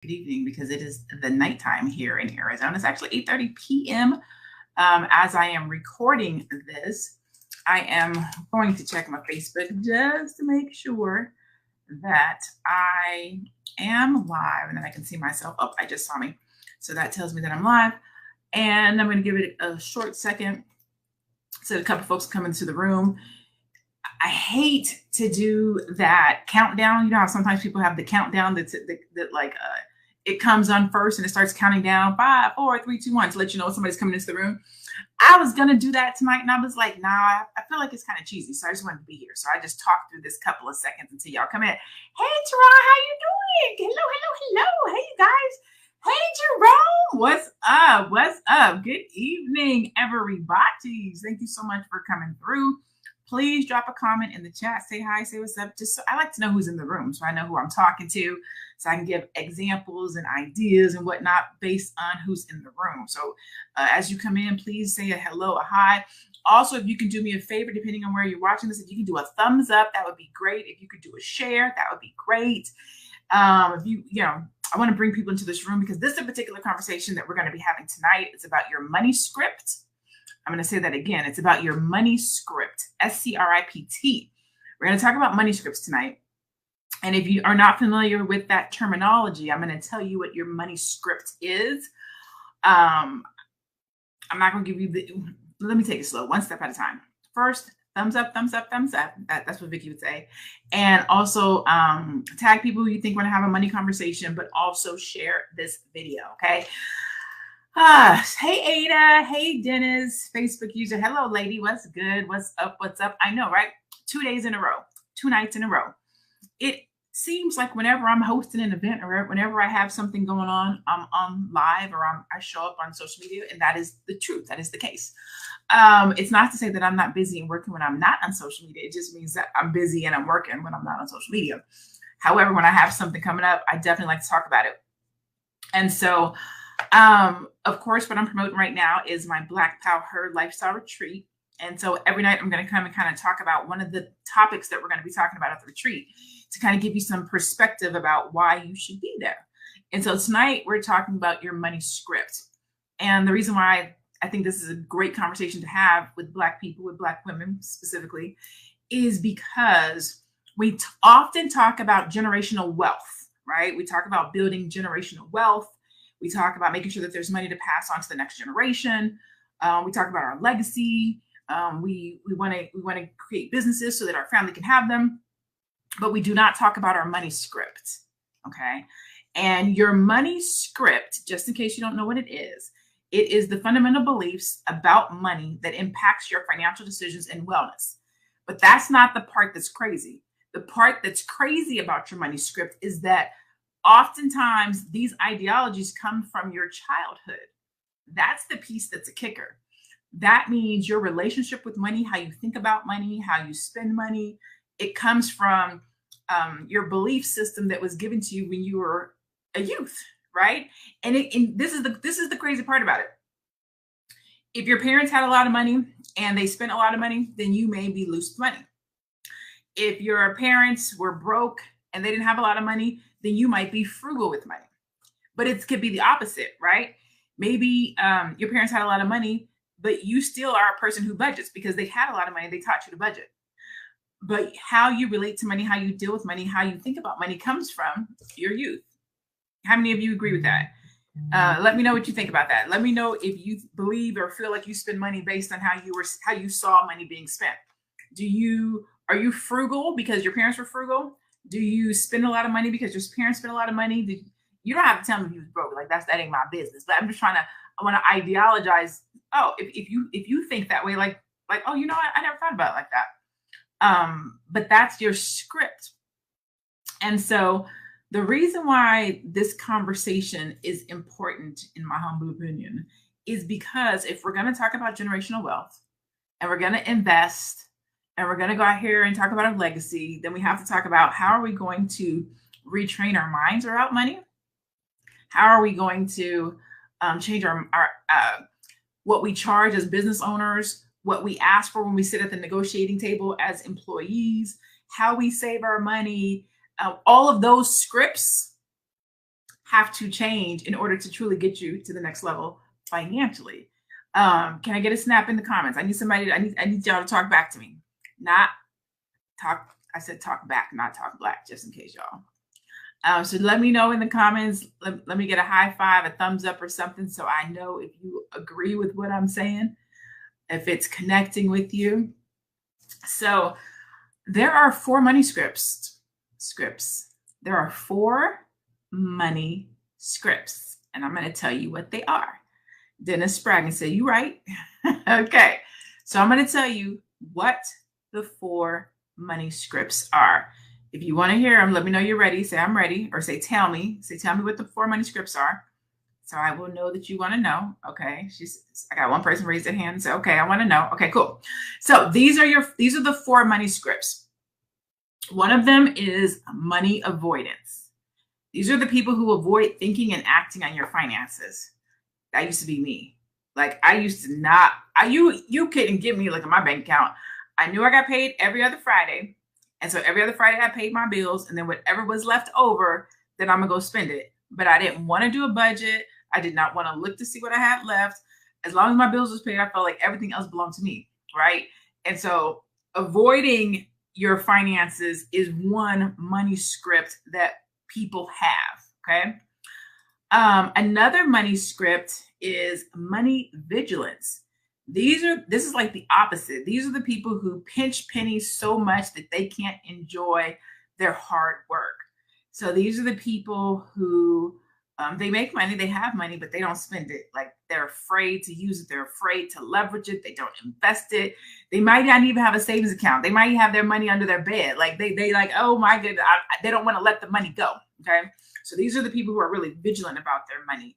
good evening because it is the nighttime here in Arizona. It's actually 8:30 p.m. As I am recording this, I am going to check my Facebook just to make sure that I am live and then I can see myself. Oh, I just saw me. So that tells me that I'm live. And I'm going to give it a short second so a couple folks come into the room. I hate to do that countdown. You know how sometimes people have the countdown that it comes on first and it starts counting down 5, 4, 3, 2, 1 to let you know somebody's coming into the room. I was gonna do that tonight, and I was like, nah, I feel like it's kind of cheesy, so I just wanted to be here. So I just talked through this couple of seconds until y'all come in. Hey, Teron, how you doing? Hello. Hey, you guys. Hey, Jerome, what's up? What's up? Good evening, everybody. Thank you so much for coming through. Please drop a comment in the chat. Say hi, say what's up. Just so I like to know who's in the room so I know who I'm talking to, so I can give examples and ideas and whatnot based on who's in the room. So as you come in, please say a hello, a hi. Also, if you can do me a favor, depending on where you're watching this, if you can do a thumbs up, that would be great. If you could do a share, that would be great. If I want to bring people into this room because this is a particular conversation that we're going to be having tonight. It's about your money script. I'm going to say that again. It's about your money script, SCRIPT. We're going to talk about money scripts tonight. And if you are not familiar with that terminology, I'm going to tell you what your money script is. I'm not going to give you let me take it slow, one step at a time. First, thumbs up, thumbs up, thumbs up. That's what Vicky would say. And also tag people who you think want to have a money conversation, but also share this video, okay? Hey, Ada. Hey, Dennis, Facebook user. Hello, lady. What's good? What's up? What's up? I know, right? 2 days in a row, 2 nights in a row. It seems like whenever I'm hosting an event or whenever I have something going on, I'm on live or I show up on social media, and that is the truth. That is the case. It's not to say that I'm not busy and working when I'm not on social media. It just means that I'm busy and I'm working when I'm not on social media. However, when I have something coming up, I definitely like to talk about it. And so, of course, what I'm promoting right now is my Black Power Lifestyle Retreat. And so every night I'm going to come and kind of talk about one of the topics that we're going to be talking about at the retreat to kind of give you some perspective about why you should be there. And so tonight we're talking about your money script. And the reason why I think this is a great conversation to have with Black people, with Black women specifically, is because we often talk about generational wealth, right? We talk about building generational wealth. We talk about making sure that there's money to pass on to the next generation. We talk about our legacy. We want to create businesses so that our family can have them, but we do not talk about our money script. Okay. And your money script, just in case you don't know what it is the fundamental beliefs about money that impacts your financial decisions and wellness. But that's not the part that's crazy. The part that's crazy about your money script is that oftentimes these ideologies come from your childhood. That's the piece that's a kicker. That means your relationship with money, how you think about money, how you spend money, it comes from your belief system that was given to you when you were a youth, right? And this is the crazy part about it. If your parents had a lot of money and they spent a lot of money, then you may be loose with money. If your parents were broke and they didn't have a lot of money, then you might be frugal with money. But it could be the opposite, right? Maybe your parents had a lot of money, but you still are a person who budgets because they had a lot of money. They taught you to budget. But how you relate to money, how you deal with money, how you think about money comes from your youth. How many of you agree with that? Let me know what you think about that. Let me know if you believe or feel like you spend money based on how you saw money being spent. Are you frugal because your parents were frugal? Do you spend a lot of money because your parents spent a lot of money? You don't have to tell me if you was broke. Like that ain't my business. But I'm just I want to ideologize. Oh, if you think that way, like, oh, you know what? I never thought about it like that. But that's your script. And so the reason why this conversation is important, in my humble opinion, is because if we're going to talk about generational wealth and we're going to invest and we're going to go out here and talk about our legacy, then we have to talk about how are we going to retrain our minds around money? How are we going to change our what we charge as business owners, what we ask for when we sit at the negotiating table as employees, how we save our money, all of those scripts have to change in order to truly get you to the next level financially. Can I get a snap in the comments? I need somebody, I need y'all to talk back to me. Not talk, I said talk back, not talk black, just in case y'all. So let me know in the comments. Let me get a high five, a thumbs up or something, so I know if you agree with what I'm saying, if it's connecting with you. So there are 4 money scripts. There are 4 money scripts, and I'm going to tell you what they are. Dennis Spraggan said, "You right." Okay, so I'm going to tell you what the 4 money scripts are. If you want to hear them, let me know you're ready. Say I'm ready, or say tell me. Say tell me what the 4 money scripts are, so I will know that you want to know. Okay, I got one person raise their hand and say, "Okay, I want to know." Okay, cool. So these are the 4 money scripts. One of them is money avoidance. These are the people who avoid thinking and acting on your finances. That used to be me. Like I used to not, you couldn't give me look at my bank account. I knew I got paid every other Friday. And so every other Friday I paid my bills, and then whatever was left over, then I'm gonna go spend it. But I didn't want to do a budget. I did not want to look to see what I had left. As long as my bills was paid, I felt like everything else belonged to me, right? And so avoiding your finances is one money script that people have, okay? Another money script is money vigilance. This is like the opposite. These are the people who pinch pennies so much that they can't enjoy their hard work. So these are the people who they make money, they have money, but they don't spend it. Like they're afraid to use it. They're afraid to leverage it. They don't invest it. They might not even have a savings account. They might have their money under their bed. Like they like, oh my goodness, they don't want to let the money go. Okay. So these are the people who are really vigilant about their money.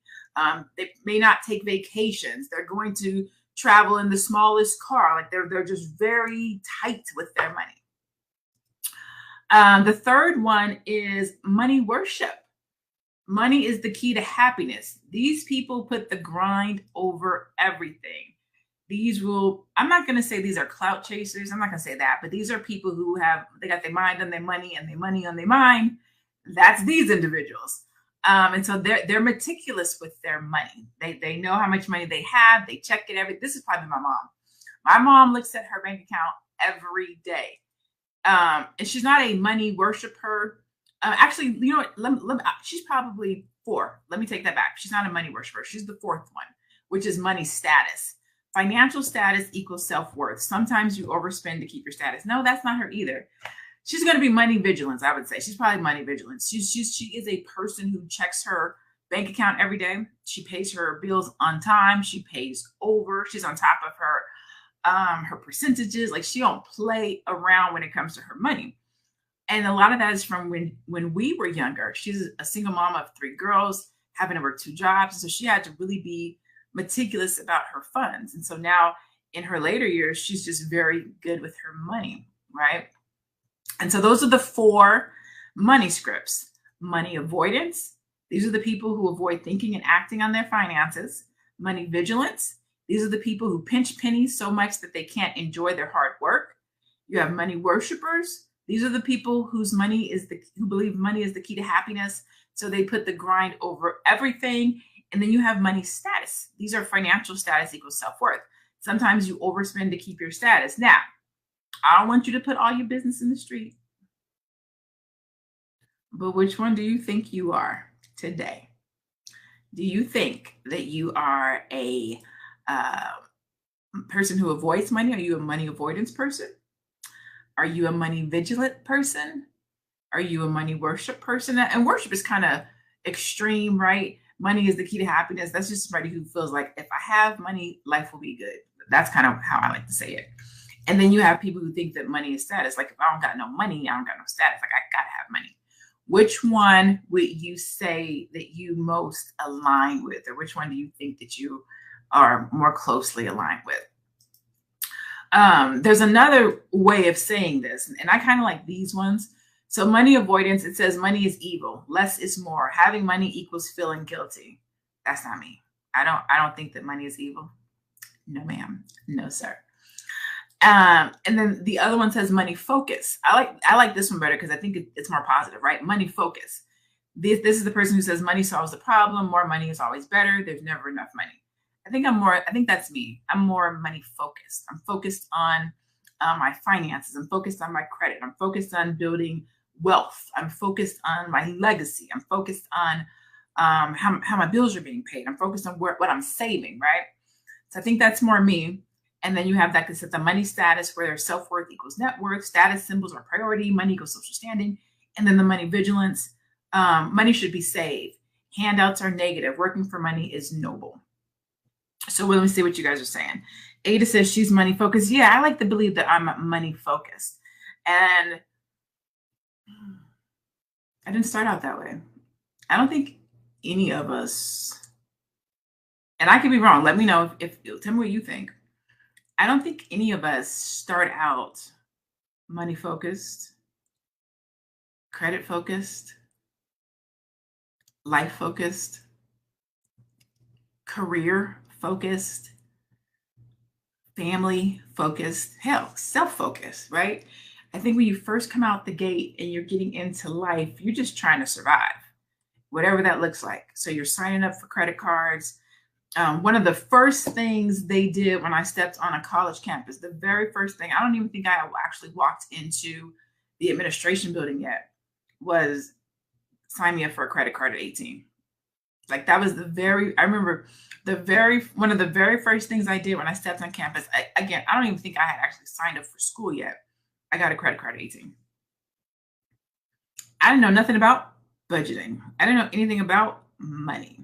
They may not take vacations. They're going to travel in the smallest car. Like they're just very tight with their money. The third one is money worship. Money is the key to happiness. These people put the grind over everything. I'm not going to say these are clout chasers. I'm not going to say that, but these are people who they got their mind on their money and their money on their mind. That's these individuals. And so they're meticulous with their money. They know how much money they have. They check it this is probably my mom. My mom looks at her bank account every day. And she's not a money worshiper. Actually, you know what? She's probably 4. Let me take that back. She's not a money worshiper. She's the 4th one, which is money status. Financial status equals self-worth. Sometimes you overspend to keep your status. No, that's not her either. She's going to be money vigilance, I would say. She's probably money vigilance. She is a person who checks her bank account every day. She pays her bills on time. She pays over. She's on top of her percentages. Like she don't play around when it comes to her money. And a lot of that is from when we were younger. She's a single mom of 3 girls, having to work 2 jobs. So she had to really be meticulous about her funds. And so now in her later years, she's just very good with her money, right? And so those are the 4 money scripts. Money avoidance. These are the people who avoid thinking and acting on their finances. Money vigilance. These are the people who pinch pennies so much that they can't enjoy their hard work. You have money worshipers. These are the people who believe money is the key to happiness. So they put the grind over everything. And then you have money status. These are financial status equals self-worth. Sometimes you overspend to keep your status. Now, I don't want you to put all your business in the street. But which one do you think you are today? Do you think that you are a person who avoids money? Are you a money avoidance person? Are you a money vigilant person? Are you a money worship person? And worship is kind of extreme, right? Money is the key to happiness. That's just somebody who feels like if I have money, life will be good. That's kind of how I like to say it. And then you have people who think that money is status. Like if I don't got no money, I don't got no status. Like I gotta have money. Which one would you say that you most align with, or which one do you think that you are more closely aligned with? There's another way of saying this, and I kind of like these ones. So money avoidance, it says money is evil. Less is more. Having money equals feeling guilty. That's not me. I don't think that money is evil. No, ma'am. No, sir. And then the other one says money focus. I like this one better because I think it's more positive, right? Money focus. This is the person who says money solves the problem. More money is always better. There's never enough money. I think that's me. I'm more money focused. I'm focused on my finances. I'm focused on my credit. I'm focused on building wealth. I'm focused on my legacy. I'm focused on how my bills are being paid. I'm focused on what I'm saving, right? So I think that's more me. And then you have that concept of money status, where self-worth equals net worth, status symbols are priority, money equals social standing, and then the money vigilance. Money should be saved. Handouts are negative. Working for money is noble. So let me see what you guys are saying. Ada says she's money focused. Yeah, I like to believe that I'm money focused. And I didn't start out that way. I don't think any of us, and I could be wrong. Let me know if tell me what you think. I don't think any of us start out money focused, credit focused, life focused, career focused, family focused, hell, self focused, right? I think when you first come out the gate and you're getting into life, you're just trying to survive, whatever that looks like. So you're signing up for credit cards. One of the first things they did when I stepped on a college campus, the very first thing, I don't even think I actually walked into the administration building yet, was sign me up for a credit card at 18. Like that was I remember one of the very first things I did when I stepped on campus. I don't even think I had actually signed up for school yet. I got a credit card at 18. I didn't know nothing about budgeting. I didn't know anything about money.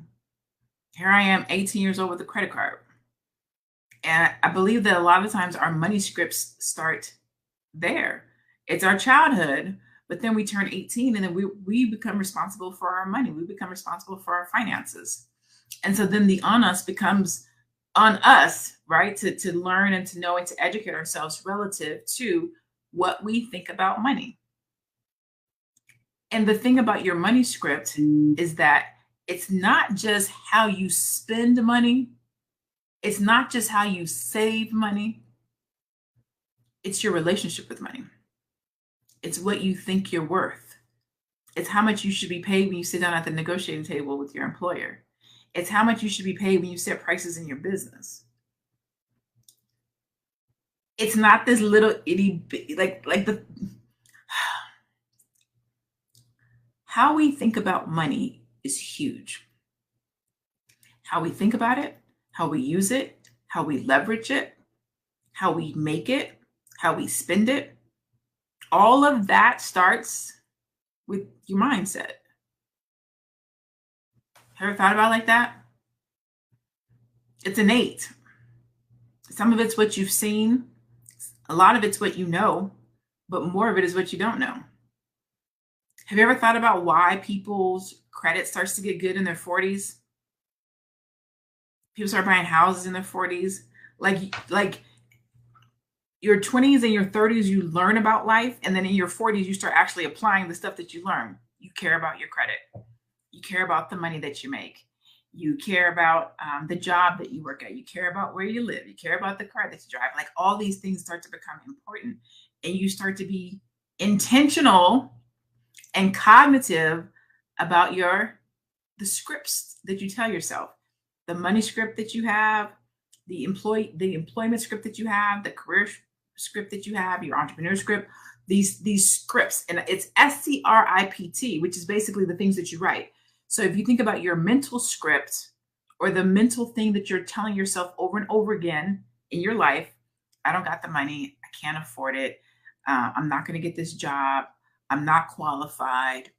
Here I am, 18 years old with a credit card. And I believe that a lot of times our money scripts start there. It's our childhood, but then we turn 18 and then we become responsible for our money. We become responsible for our finances. And so then the onus becomes on us, right? To learn and to know and to educate ourselves relative to what we think about money. And the thing about your money script is that it's not just how you spend money. It's not just how you save money. It's your relationship with money. It's what you think you're worth. It's how much you should be paid when you sit down at the negotiating table with your employer. It's how much you should be paid when you set prices in your business. It's not this little itty like the how we think about money is huge. How we think about it, how we use it, how we leverage it, how we make it, how we spend it. All of that starts with your mindset. Ever thought about it like that? It's innate. Some of it's what you've seen. A lot of it's what you know, but more of it is what you don't know. Have you ever thought about why people's credit starts to get good in their 40s? People start buying houses in their 40s. Like your 20s and your 30s, you learn about life. And then in your 40s, you start actually applying the stuff that you learn. You care about your credit. You care about the money that you make. You care about the job that you work at. You care about where you live. You care about the car that you drive. Like all these things start to become important. And you start to be intentional and cognitive about the scripts that you tell yourself, the money script that you have, the employment script that you have, the career script that you have, your entrepreneur script, these scripts. And it's SCRIPT, which is basically the things that you write. So if you think about your mental script or the mental thing that you're telling yourself over and over again in your life, I don't got the money, I can't afford it, I'm not going to get this job, I'm not qualified,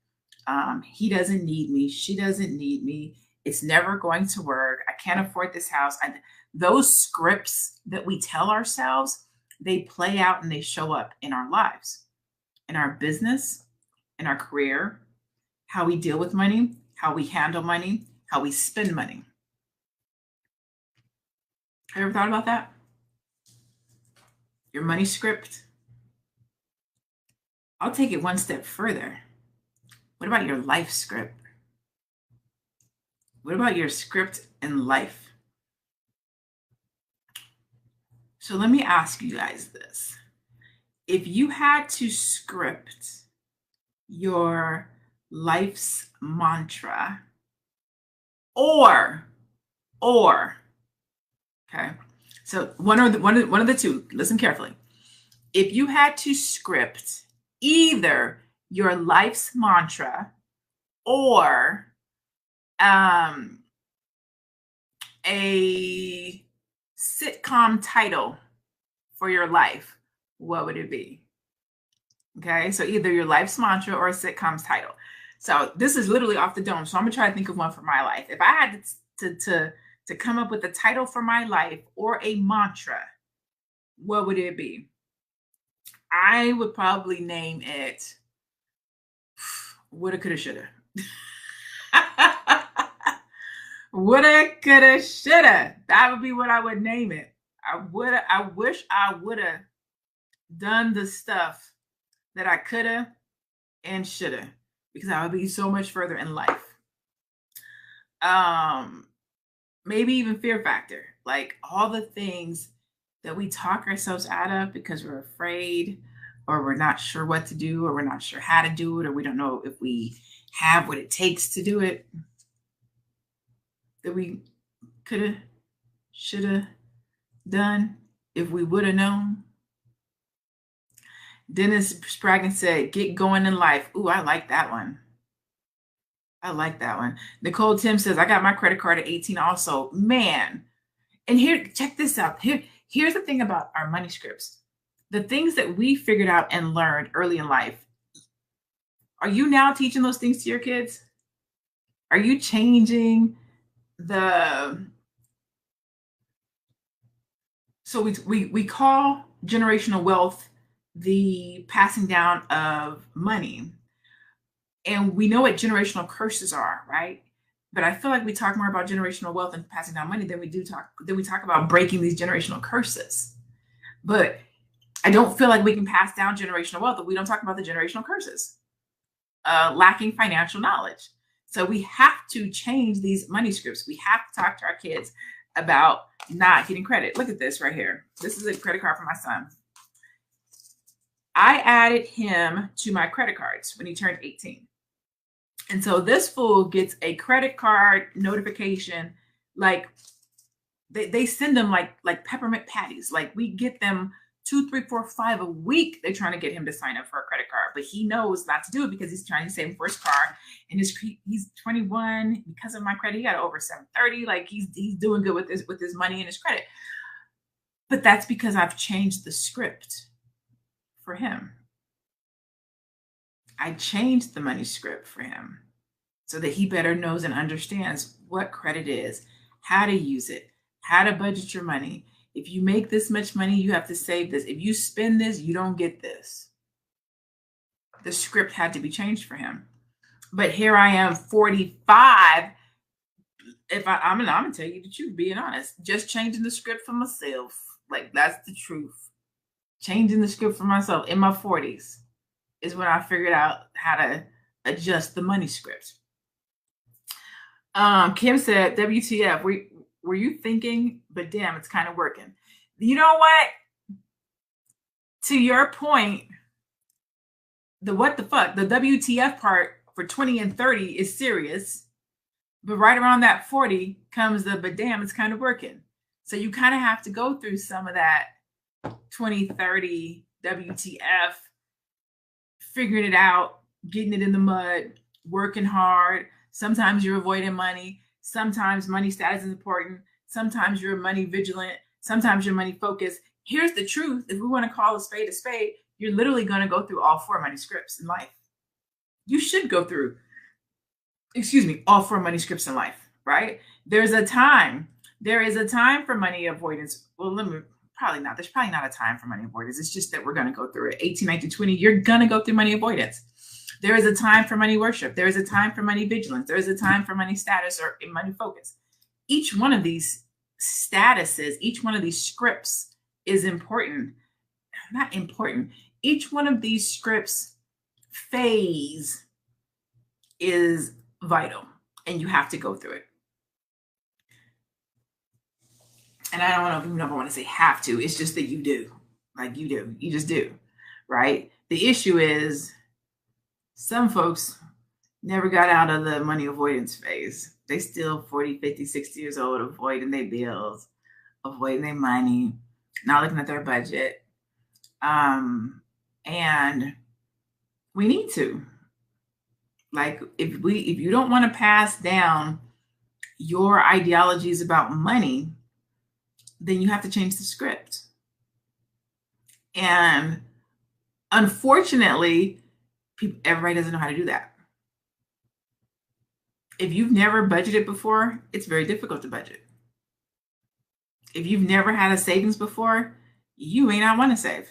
he doesn't need me, she doesn't need me, it's never going to work, I can't afford this house. Those scripts that we tell ourselves, they play out and they show up in our lives, in our business, in our career, how we deal with money, how we handle money, how we spend money. Have you ever thought about that? Your money script? I'll take it one step further. What about your life script? What about your script in life? So let me ask you guys this. If you had to script your life's mantra, or, okay. So one of the two, listen carefully. If you had to script either your life's mantra or a sitcom title for your life, what would it be? Okay, so either your life's mantra or a sitcom's title. So this is literally off the dome. So I'm gonna try to think of one for my life. If I had to come up with a title for my life or a mantra, what would it be? I would probably name it woulda, coulda, shoulda. Woulda, coulda, shoulda. That would be what I would name it. I wish I woulda done the stuff that I coulda and shoulda, because I would be so much further in life. Maybe even fear factor, like all the things that we talk ourselves out of because we're afraid, or we're not sure what to do, or we're not sure how to do it, or we don't know if we have what it takes to do it, that we coulda, shoulda done if we would have known. Dennis Spraggan said, get going in life. Ooh, I like that one. I like that one. Nicole Tim says, I got my credit card at 18 also. Man. And here, check this out. Here's the thing about our money scripts. The things that we figured out and learned early in life. Are you now teaching those things to your kids? Are you changing so we call generational wealth the passing down of money. And we know what generational curses are, right? But I feel like we talk more about generational wealth and passing down money than we talk about breaking these generational curses. But I don't feel like we can pass down generational wealth if we don't talk about the generational curses. Lacking financial knowledge. So we have to change these money scripts. We have to talk to our kids about not getting credit. Look at this right here. This is a credit card for my son. I added him to my credit cards when he turned 18. And so this fool gets a credit card notification. Like they send them like peppermint patties. Like we get them 2, 3, 4, 5 a week. They're trying to get him to sign up for a credit card, but he knows not to do it because he's trying to save for his car. And he's 21. Because of my credit, he got over 730. Like he's doing good with his money and his credit. But that's because I've changed the script for him. I changed the money script for him so that he better knows and understands what credit is, how to use it, how to budget your money. If you make this much money, you have to save this. If you spend this, you don't get this. The script had to be changed for him. But here I am, 45. I'm gonna tell you the truth, being honest, just changing the script for myself. Like that's the truth. Changing the script for myself in my 40s is when I figured out how to adjust the money script. Kim said, WTF, were you thinking, but damn, it's kind of working. You know what? To your point, the what the fuck, the WTF part for 20 and 30 is serious. But right around that 40 comes the, but damn, it's kind of working. So you kind of have to go through some of that 20, 30 WTF, figuring it out, getting it in the mud, working hard. Sometimes you're avoiding money. Sometimes money status is important. Sometimes you're money vigilant. Sometimes you're money focused. Here's the truth. If we want to call a spade, you're literally going to go through all 4 money scripts in life. You should go through, all 4 money scripts in life, right? There is a time for money avoidance. Well, there's probably not a time for money avoidance. It's just that we're going to go through it. 18, 19, 20, you're going to go through money avoidance. There is a time for money worship. There is a time for money vigilance. There is a time for money status or money focus. Each one of these statuses, each one of these scripts is important. Not important. Each one of these scripts phase is vital, and you have to go through it. And I don't know if I want to say have to. It's just that you do. Like you do. You just do. Right? The issue is some folks never got out of the money avoidance phase. They still 40, 50, 60 years old, avoiding their bills, avoiding their money, not looking at their budget. And we need to. Like, if you don't want to pass down your ideologies about money, then you have to change the script. And unfortunately, everybody doesn't know how to do that. If you've never budgeted before, it's very difficult to budget. If you've never had a savings before, you may not want to save.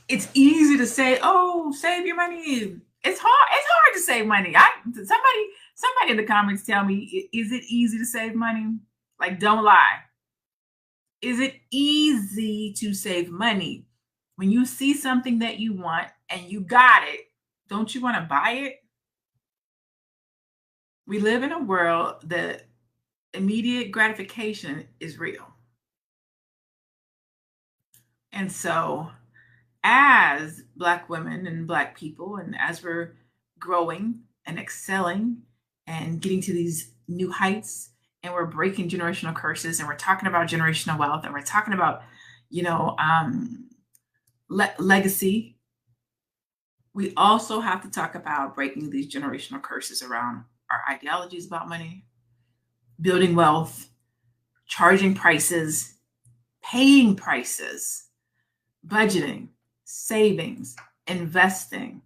It's easy to say, "Oh, save your money." It's hard to save money. Somebody in the comments tell me, is it easy to save money? Like, don't lie. Is it easy to save money? When you see something that you want and you got it, don't you want to buy it? We live in a world that immediate gratification is real. And so, as Black women and Black people, and as we're growing and excelling and getting to these new heights, and we're breaking generational curses, and we're talking about generational wealth, and we're talking about, legacy, we also have to talk about breaking these generational curses around our ideologies about money, building wealth, charging prices, paying prices, budgeting, savings, investing.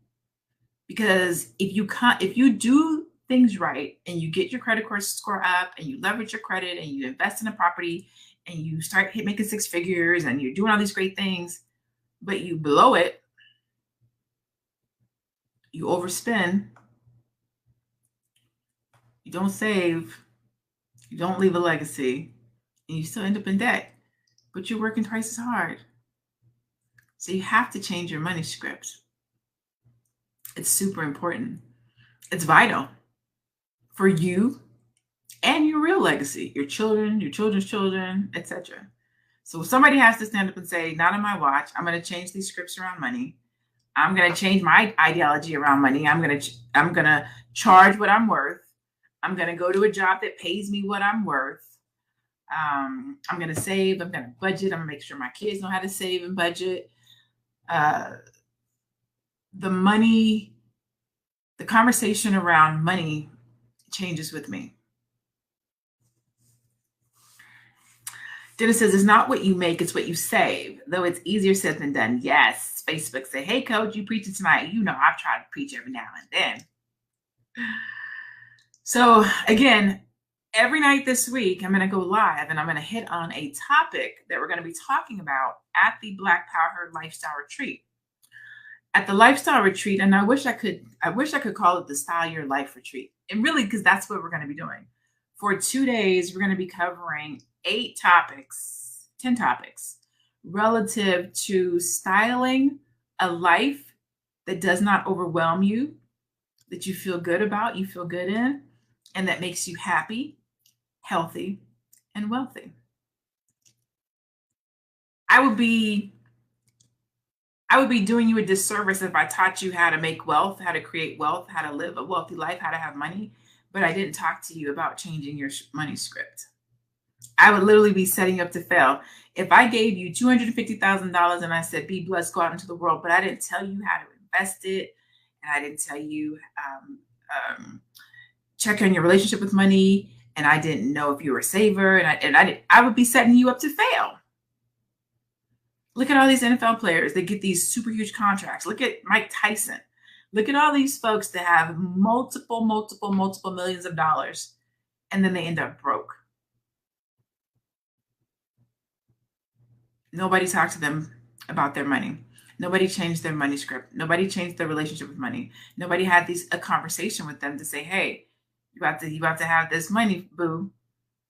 Because if you do things right and you get your credit score up and you leverage your credit and you invest in a property and you start making six figures and you're doing all these great things, but you blow it, you overspend, you don't save, you don't leave a legacy, and you still end up in debt, but you're working twice as hard. So you have to change your money script. It's super important. It's vital for you and your real legacy, your children, your children's children, etc. So somebody has to stand up and say, not on my watch, I'm going to change these scripts around money. I'm going to change my ideology around money. I'm going to charge what I'm worth. I'm going to go to a job that pays me what I'm worth. I'm going to save. I'm going to budget. I'm going to make sure my kids know how to save and budget. The conversation around money changes with me. Dennis says, it's not what you make, it's what you save, though it's easier said than done. Yes. Facebook say, hey, coach, you preaching tonight. You know, I've tried to preach every now and then. So again, every night this week, I'm going to go live and I'm going to hit on a topic that we're going to be talking about at the Black Power Lifestyle Retreat. At the Lifestyle Retreat, and I wish I could call it the Style Your Life Retreat. And really, because that's what we're going to be doing. For 2 days, we're going to be covering 10 topics relative to styling a life that does not overwhelm you, that you feel good about, you feel good in, and that makes you happy, healthy, and wealthy. I would be doing you a disservice if I taught you how to make wealth, how to create wealth, how to live a wealthy life, how to have money, but I didn't talk to you about changing your money script. I would literally be setting you up to fail. If I gave you $250,000 and I said, be blessed, go out into the world, but I didn't tell you how to invest it, and I didn't tell you check on your relationship with money, and I didn't know if you were a saver, I would be setting you up to fail. Look at all these NFL players. They get these super huge contracts. Look at Mike Tyson. Look at all these folks that have multiple millions of dollars, and then they end up broke. Nobody talked to them about their money. Nobody changed their money script. Nobody changed their relationship with money. Nobody had a conversation with them to say, hey, you about to have this money, boo.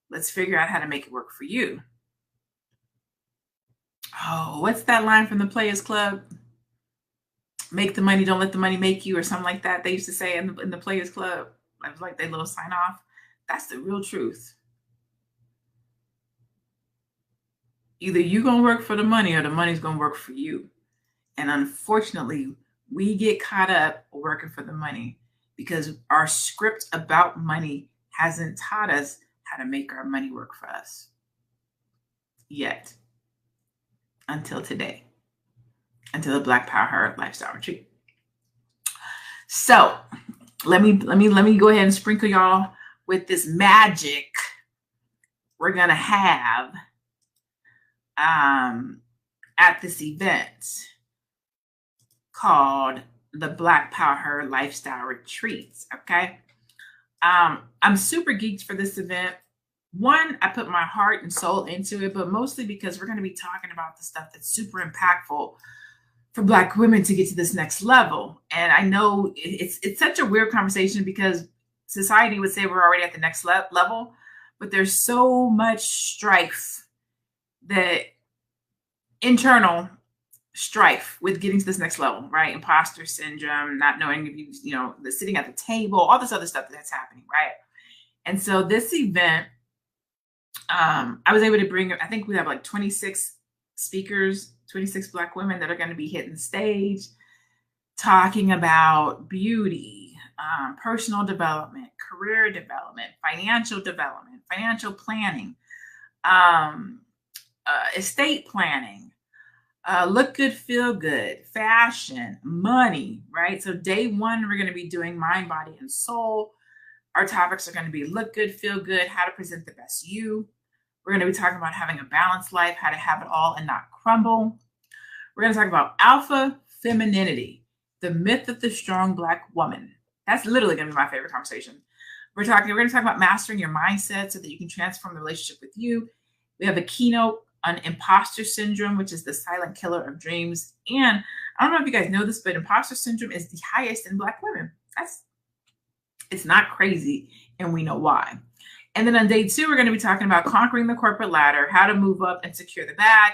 Let's figure out how to make it work for you. Oh, what's that line from the Players Club? Make the money, don't let the money make you, or something like that. They used to say in the Players Club. It was like their little sign off. That's the real truth. Either you're going to work for the money or the money's going to work for you. And unfortunately, We get caught up working for the money because our script about money hasn't taught us how to make our money work for us yet, until today, until the Black Power Lifestyle Retreat. So let me go ahead and sprinkle y'all with this magic we're gonna have at this event called the Black Power Lifestyle Retreats. Okay. I'm super geeked for this event. One, I put my heart and soul into it, but mostly because we're going to be talking about the stuff that's super impactful for Black women to get to this next level. And I know it's such a weird conversation because society would say we're already at the next level, but there's so much strife, that internal strife with getting to this next level, right? Imposter syndrome, not knowing if the sitting at the table, all this other stuff that's happening, right? And so this event, I was able to bring, I think we have like 26 speakers, 26 Black women that are going to be hitting the stage talking about beauty, personal development, career development, financial planning, estate planning, look good, feel good, fashion, money, right? So day one, we're going to be doing mind, body, and soul. Our topics are going to be look good, feel good, how to present the best you. We're going to be talking about having a balanced life, how to have it all and not crumble. We're going to talk about alpha femininity, the myth of the strong Black woman. That's literally going to be my favorite conversation. We're going to talk about mastering your mindset so that you can transform the relationship with you. We have a keynote on imposter syndrome, which is the silent killer of dreams. And I don't know if you guys know this, but imposter syndrome is the highest in Black women. It's not crazy, and we know why. And then on day two, we're going to be talking about conquering the corporate ladder, how to move up and secure the bag.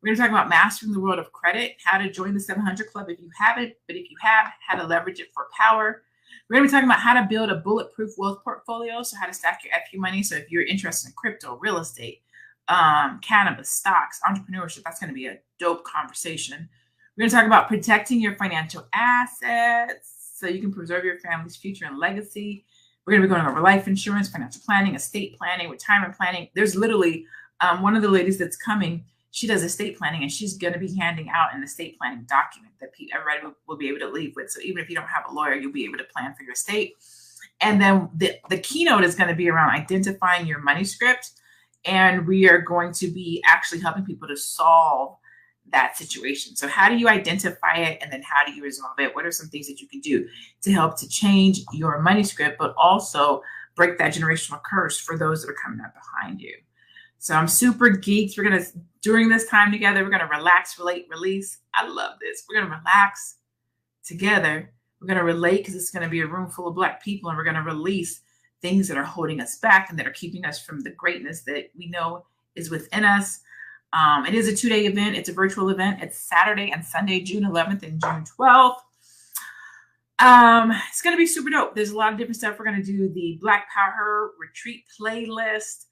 We're going to talk about mastering the world of credit, how to join the 700 Club if you haven't, but if you have, how to leverage it for power. We're going to be talking about how to build a bulletproof wealth portfolio, so how to stack your FU money. So if you're interested in crypto, real estate, cannabis, stocks, entrepreneurship, that's going to be a dope conversation. We're going to talk about protecting your financial assets so you can preserve your family's future and legacy. We're going to be going over life insurance, financial planning, estate planning, retirement planning. There's literally one of the ladies that's coming. She does estate planning, and she's going to be handing out an estate planning document that everybody will be able to leave with. So even if you don't have a lawyer, you'll be able to plan for your estate. And then the keynote is going to be around identifying your money script. And we are going to be actually helping people to solve that situation. So how do you identify it? And then how do you resolve it? What are some things that you can do to help to change your money script, but also break that generational curse for those that are coming up behind you? So I'm super geeked. We're going to, during this time together, we're going to relax, relate, release. I love this. We're going to relax together. We're going to relate because it's going to be a room full of Black people, and we're going to release things that are holding us back and that are keeping us from the greatness that we know is within us. It is a 2-day event. It's a virtual event. It's Saturday and Sunday, June 11th and June 12th. It's going to be super dope. There's a lot of different stuff. We're going to do the Black Power Retreat playlist.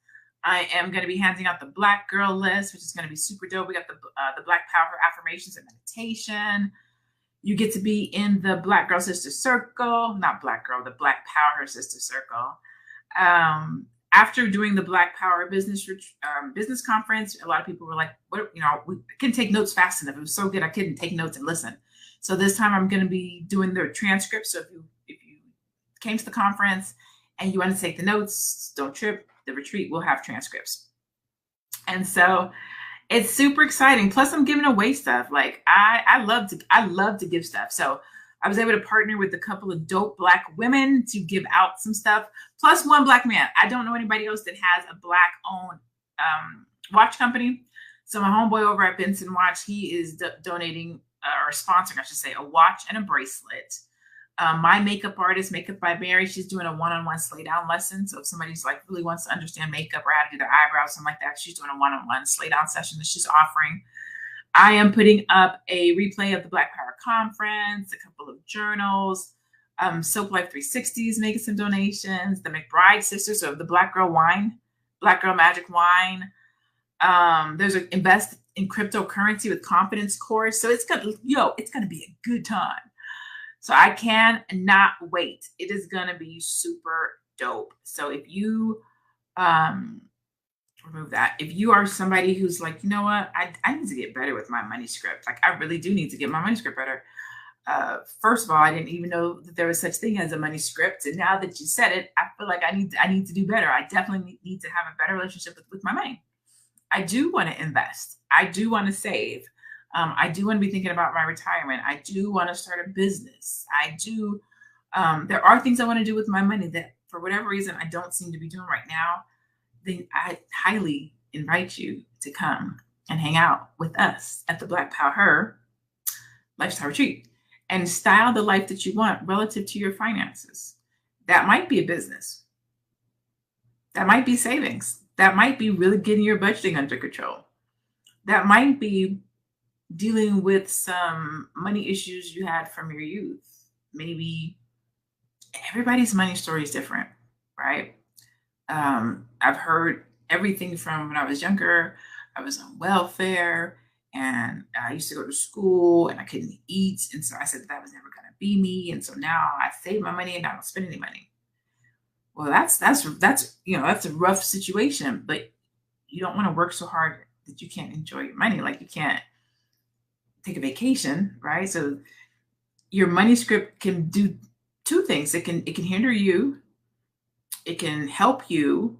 I am going to be handing out the Black Girl list, which is going to be super dope. We got the Black Power affirmations and meditation. You get to be in the Black Girl Sister Circle, not Black Girl, the Black Power Sister Circle. After doing the Black Power business conference, a lot of people were like, "What? We couldn't take notes fast enough. It was so good, I couldn't take notes and listen." So this time, I'm going to be doing the transcript. So if you came to the conference and you want to take the notes, don't trip. The retreat will have transcripts, and so it's super exciting. Plus, I'm giving away stuff. Like I love to give stuff. So I was able to partner with a couple of dope Black women to give out some stuff, plus one Black man. I don't know anybody else that has a Black-owned watch company. So my homeboy over at Benson Watch, he is donating or sponsoring, I should say, a watch and a bracelet. My makeup artist, Makeup by Mary, she's doing a one-on-one slay down lesson. So if somebody's like really wants to understand makeup or how to do their eyebrows, something like that, she's doing a one-on-one slay down session that she's offering. I am putting up a replay of the Black Power Conference, a couple of journals. Soap Life 360 is making some donations. The McBride sisters, so the Black Girl Wine, Black Girl Magic Wine. There's an Invest in Cryptocurrency with Confidence course. So it's gonna be a good time. So I cannot wait. It is going to be super dope. So if you remove that, if you are somebody who's like, you know what, I need to get better with my money script. Like I really do need to get my money script better. First of all, I didn't even know that there was such thing as a money script. And now that you said it, I feel like I need to do better. I definitely need to have a better relationship with my money. I do want to invest. I do want to save. I do want to be thinking about my retirement. I do want to start a business. I do. There are things I want to do with my money that for whatever reason, I don't seem to be doing right now. Then I highly invite you to come and hang out with us at the Black Power Lifestyle Retreat and style the life that you want relative to your finances. That might be a business. That might be savings. That might be really getting your budgeting under control. That might be dealing with some money issues you had from your youth. Maybe everybody's money story is different, right? I've heard everything from when I was younger, I was on welfare and I used to go to school and I couldn't eat. And so I said that was never going to be me. And so now I save my money and I don't spend any money. Well, that's a rough situation, but you don't want to work so hard that you can't enjoy your money. Like you can't take a vacation, right? So your money script can do two things. It can hinder you. It can help you.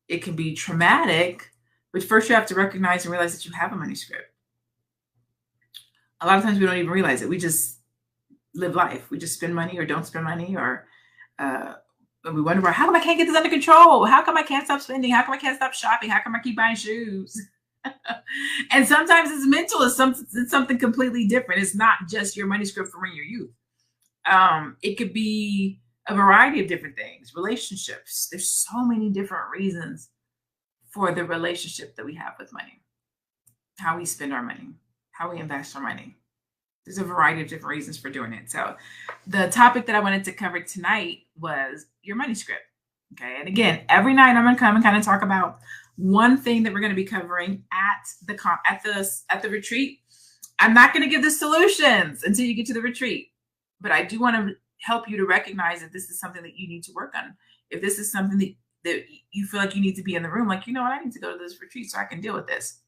It can be traumatic, but first you have to recognize and realize that you have a money script. A lot of times we don't even realize it. We just live life. We just spend money or don't spend money, or we wonder, how come I can't get this under control? How come I can't stop spending? How come I can't stop shopping? How come I keep buying shoes? And sometimes it's mental. It's something completely different. It's not just your money script from your youth. It could be a variety of different things. Relationships. There's so many different reasons for the relationship that we have with money. How we spend our money. How we invest our money. There's a variety of different reasons for doing it. So the topic that I wanted to cover tonight was your money script. Okay. And again, every night I'm going to come and kind of talk about one thing that we're going to be covering at the retreat. I'm not going to give the solutions until you get to the retreat, but I do want to help you to recognize that this is something that you need to work on. If this is something that you feel like you need to be in the room, like, you know what, I need to go to this retreat so I can deal with this.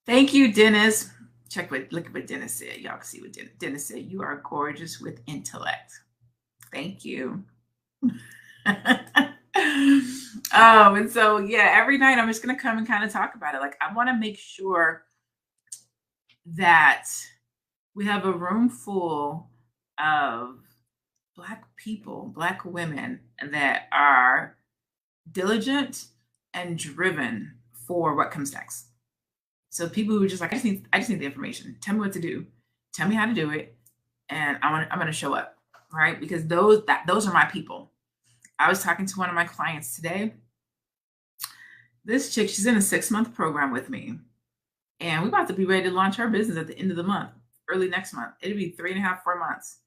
Thank you, Dennis. Look at what Dennis said. Y'all can see what Dennis said. You are gorgeous with intellect. Thank you. And so, yeah, every night I'm just going to come and kind of talk about it. Like, I want to make sure that we have a room full of Black people, Black women that are diligent and driven for what comes next. So people who are just like, I just need the information. Tell me what to do. Tell me how to do it. And I'm going to show up, right? Because those are my people. I was talking to one of my clients today. This chick, she's in a 6-month program with me. And we're about to be ready to launch our business at the end of the month, early next month. It'll be 3.5, 4 months.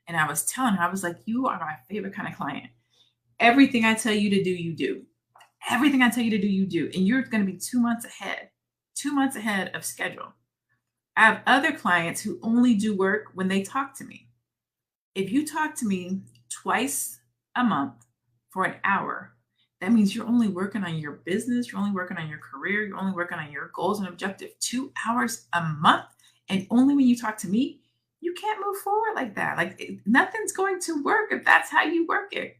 And I was telling her, I was like, you are my favorite kind of client. Everything I tell you to do, you do. Everything I tell you to do, you do. And you're going to be 2 months ahead. 2 months ahead of schedule. I have other clients who only do work when they talk to me. If you talk to me twice a month for an hour, that means you're only working on your business, you're only working on your career, you're only working on your goals and objective 2 hours a month. And only when you talk to me, you can't move forward like that. Like nothing's going to work if that's how you work it.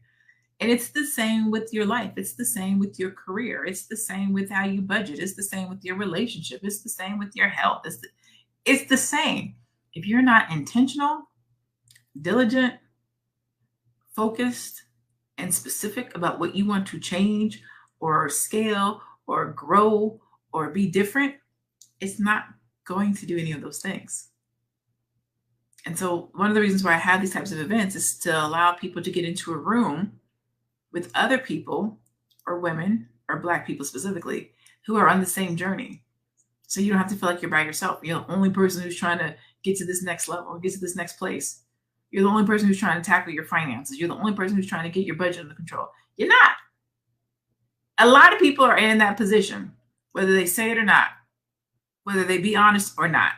And it's the same with your life. It's the same with your career. It's the same with how you budget. It's the same with your relationship. It's the same with your health. It's the same. If you're not intentional, diligent, focused, and specific about what you want to change or scale or grow or be different, it's not going to do any of those things. And so one of the reasons why I have these types of events is to allow people to get into a room with other people or women or Black people specifically who are on the same journey. So you don't have to feel like you're by yourself. You're the only person who's trying to get to this next level or get to this next place. You're the only person who's trying to tackle your finances. You're the only person who's trying to get your budget under control. You're not. A lot of people are in that position, whether they say it or not, whether they be honest or not.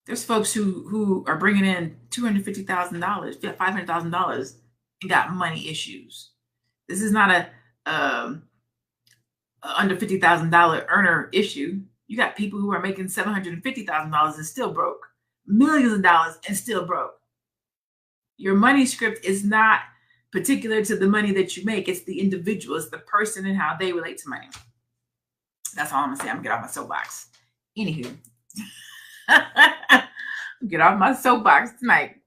There's folks who are bringing in $250,000, $500,000 and got money issues. This is not a under $50,000 earner issue. You got people who are making $750,000 and still broke, millions of dollars and still broke. Your money script is not particular to the money that you make. It's the individual, it's the person and how they relate to money. That's all I'm gonna say. I'm gonna get off my soapbox. Anywho, get off my soapbox tonight,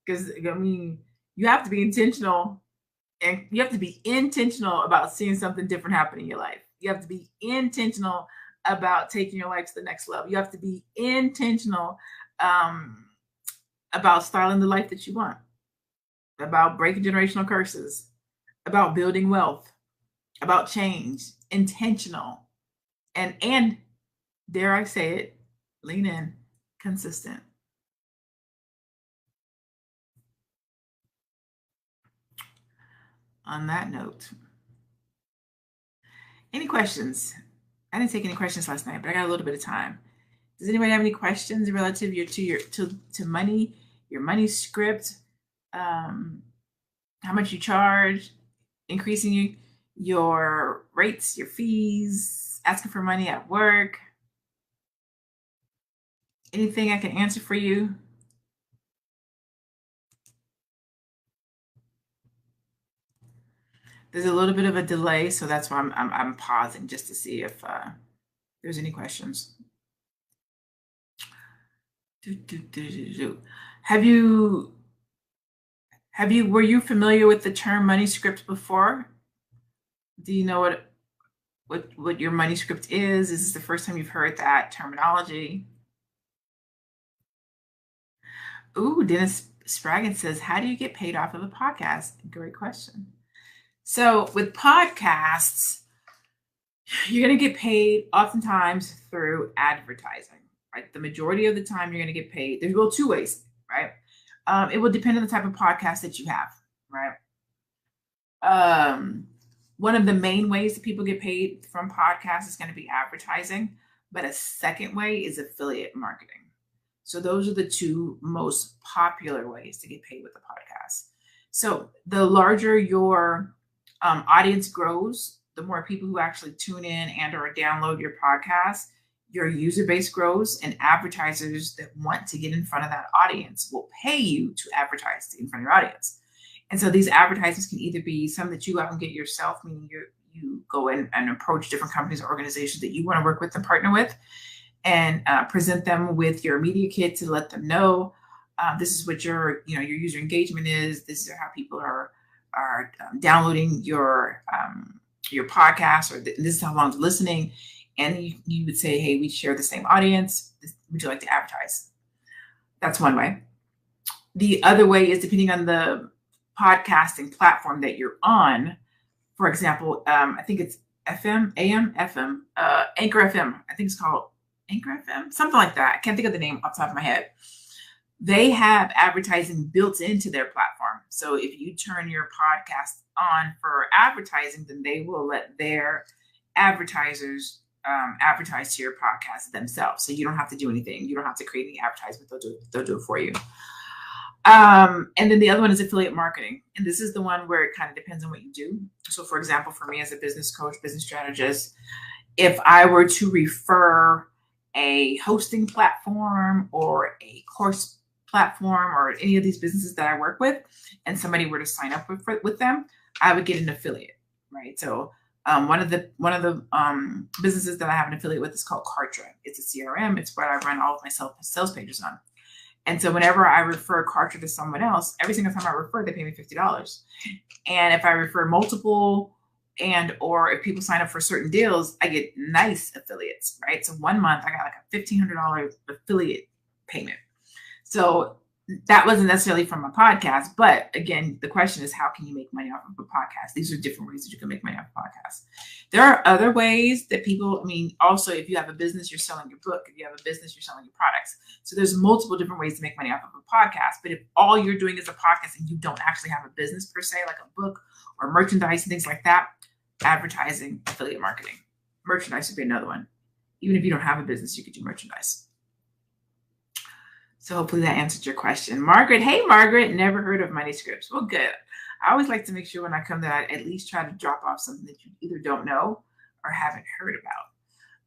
because I mean, you have to be intentional, and you have to be intentional about seeing something different happen in your life. You have to be intentional about taking your life to the next level. You have to be intentional about styling the life that you want, about breaking generational curses, about building wealth, about change, intentional, and dare I say it, lean in, consistent. On that note, any questions? I didn't take any questions last night, but I got a little bit of time. Does anybody have any questions relative to money, your money script, how much you charge, increasing your rates, your fees, asking for money at work? Anything I can answer for you? There's a little bit of a delay, so that's why I'm pausing just to see if there's any questions. Were you familiar with the term money script before? Do you know what your money script is? Is this the first time you've heard that terminology? Ooh, Dennis Spraggin says, how do you get paid off of a podcast? Great question. So with podcasts, you're going to get paid oftentimes through advertising, right? The majority of the time you're going to get paid. There's well two ways, right? It will depend on the type of podcast that you have, right? One of the main ways that people get paid from podcasts is going to be advertising, but a second way is affiliate marketing. So those are the two most popular ways to get paid with a podcast. So the larger your audience grows, the more people who actually tune in and or download your podcast, your user base grows, and advertisers that want to get in front of that audience will pay you to advertise in front of your audience. And so these advertisements can either be some that you go out and get yourself, meaning you go in and approach different companies or organizations that you want to work with and partner with, and present them with your media kit to let them know this is what your user engagement is. This is how people are downloading your podcast, or this is how long they're listening. And you would say, hey, we share the same audience. Would you like to advertise? That's one way. The other way is depending on the podcasting platform that you're on. For example, I think it's FM, AM, FM, Anchor FM. I think it's called Anchor FM, something like that. I can't think of the name off the top of my head. They have advertising built into their platform. So if you turn your podcast on for advertising, then they will let their advertisers advertise to your podcast themselves. So you don't have to do anything. You don't have to create any advertisement. They'll do it for you. And then the other one is affiliate marketing. And this is the one where it kind of depends on what you do. So for example, for me as a business coach, business strategist, if I were to refer a hosting platform or a course platform or any of these businesses that I work with, and somebody were to sign up with them, I would get an affiliate, right? So one of the businesses that I have an affiliate with is called Kartra. It's a CRM. It's what I run all of my sales pages on. And so whenever I refer Kartra to someone else, every single time I refer, they pay me $50. And if I refer multiple or if people sign up for certain deals, I get nice affiliates, right? So 1 month I got like a $1,500 affiliate payment. So that wasn't necessarily from a podcast, but again, the question is, how can you make money off of a podcast? These are different ways that you can make money off a podcast. There are other ways that people, also if you have a business, you're selling your book. If you have a business, you're selling your products. So there's multiple different ways to make money off of a podcast. But if all you're doing is a podcast and you don't actually have a business per se, like a book or merchandise and things like that, advertising, affiliate marketing. Merchandise would be another one. Even if you don't have a business, you could do merchandise. So hopefully that answered your question. Margaret, hey, Margaret, never heard of money scripts. Well, good. I always like to make sure when I come there, I at least try to drop off something that you either don't know or haven't heard about.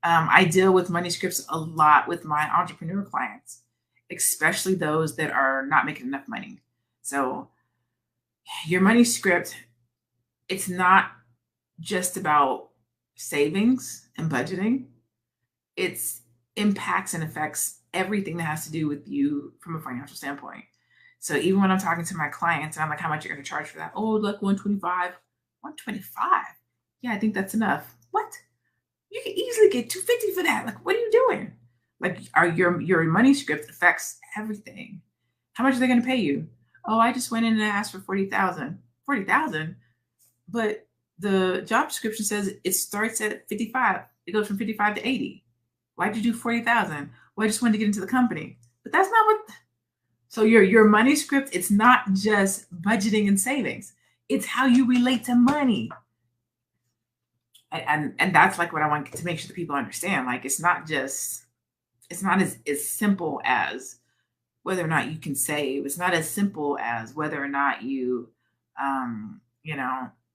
I deal with money scripts a lot with my entrepreneur clients, especially those that are not making enough money. So your money script, it's not just about savings and budgeting. It's impacts and affects everything that has to do with you from a financial standpoint. So even when I'm talking to my clients and I'm like, how much are you going to charge for that? Oh, look, 125. 125? Yeah, I think that's enough. What? You can easily get 250 for that. Like, what are you doing? Like, your money script affects everything. How much are they going to pay you? Oh, I just went in and asked for 40,000. 40,000? But the job description says it starts at 55. It goes from 55 to 80. Why'd you do 40,000? Well, I just wanted to get into the company. But that's not what. So your money script, it's not just budgeting and savings. It's how you relate to money. And that's like what I want to make sure that people understand. Like, it's not as simple as whether or not you can save. It's not as simple as whether or not you,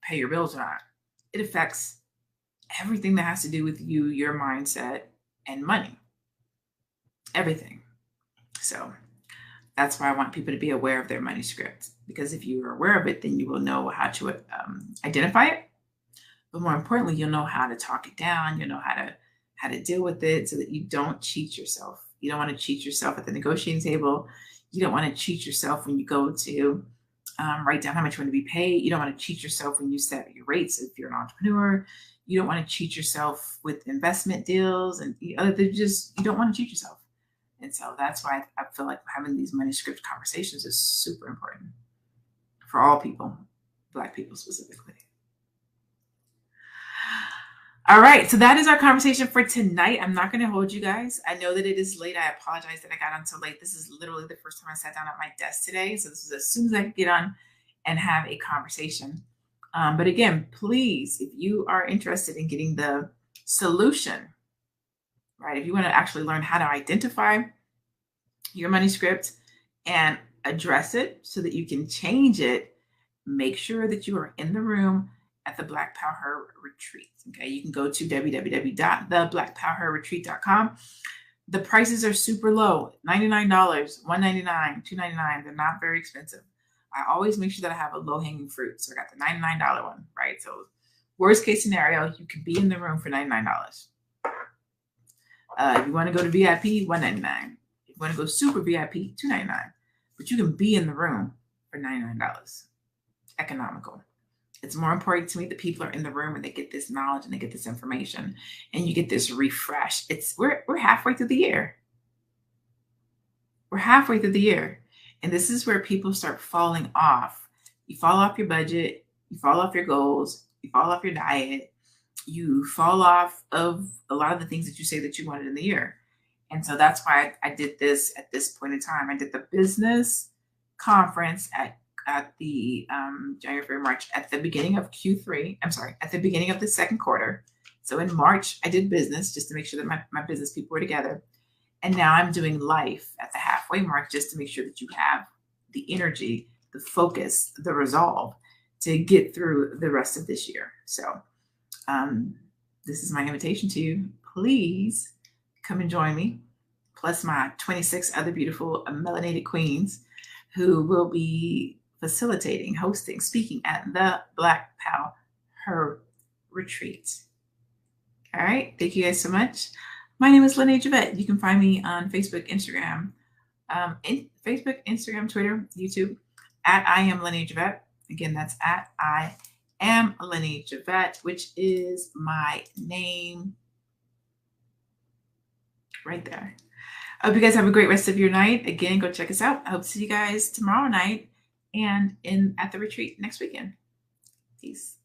pay your bills or not. It affects everything that has to do with you, your mindset, and money. Everything. So that's why I want people to be aware of their money script, because if you are aware of it, then you will know how to identify it. But more importantly, you'll know how to talk it down. You'll know how to deal with it so that you don't cheat yourself. You don't want to cheat yourself at the negotiating table. You don't want to cheat yourself when you go to write down how much you want to be paid. You don't want to cheat yourself when you set your rates if you're an entrepreneur. You don't want to cheat yourself with investment deals, and you don't want to cheat yourself. And so that's why I feel like having these money script conversations is super important for all people, Black people specifically. All right, so that is our conversation for tonight. I'm not going to hold you guys. I know that it is late. I apologize that I got on so late. This is literally the first time I sat down at my desk today. So this was as soon as I could get on and have a conversation. But again, please, if you are interested in getting the solution, right? If you want to actually learn how to identify your money script and address it so that you can change it, make sure that you are in the room at the Black Power Retreat. Okay, you can go to www.theblackpowerretreat.com. The prices are super low, $99, $199, $299. They're not very expensive. I always make sure that I have a low-hanging fruit. So I got the $99 one, right? So worst case scenario, you could be in the room for $99. If you want to go to VIP, $199. If you want to go super VIP, $299. But you can be in the room for $99. Economical. It's more important to me that people are in the room and they get this knowledge and they get this information and you get this refresh. We're halfway through the year. We're halfway through the year. And this is where people start falling off. You fall off your budget, you fall off your goals, you fall off your diet, you fall off of a lot of the things that you say that you wanted in the year. And so that's why I did this at this point in time. I did the business conference at the January, February, March, at the beginning of Q3. I'm sorry, at the beginning of the second quarter. So in March, I did business just to make sure that my business people were together. And now I'm doing life at the halfway mark just to make sure that you have the energy, the focus, the resolve to get through the rest of this year. So this is my invitation to you. Please come and join me, plus my 26 other beautiful melanated queens who will be facilitating, hosting, speaking at the Black Power Retreat. All right. Thank you guys so much. My name is LaNée Javet. You can find me on Facebook, Instagram, Twitter, YouTube, at I am LaNée Javet. Again, that's at I am LaNée Javet, which is my name right there. I hope you guys have a great rest of your night. Again, go check us out. I hope to see you guys tomorrow night and at the retreat next weekend. Peace.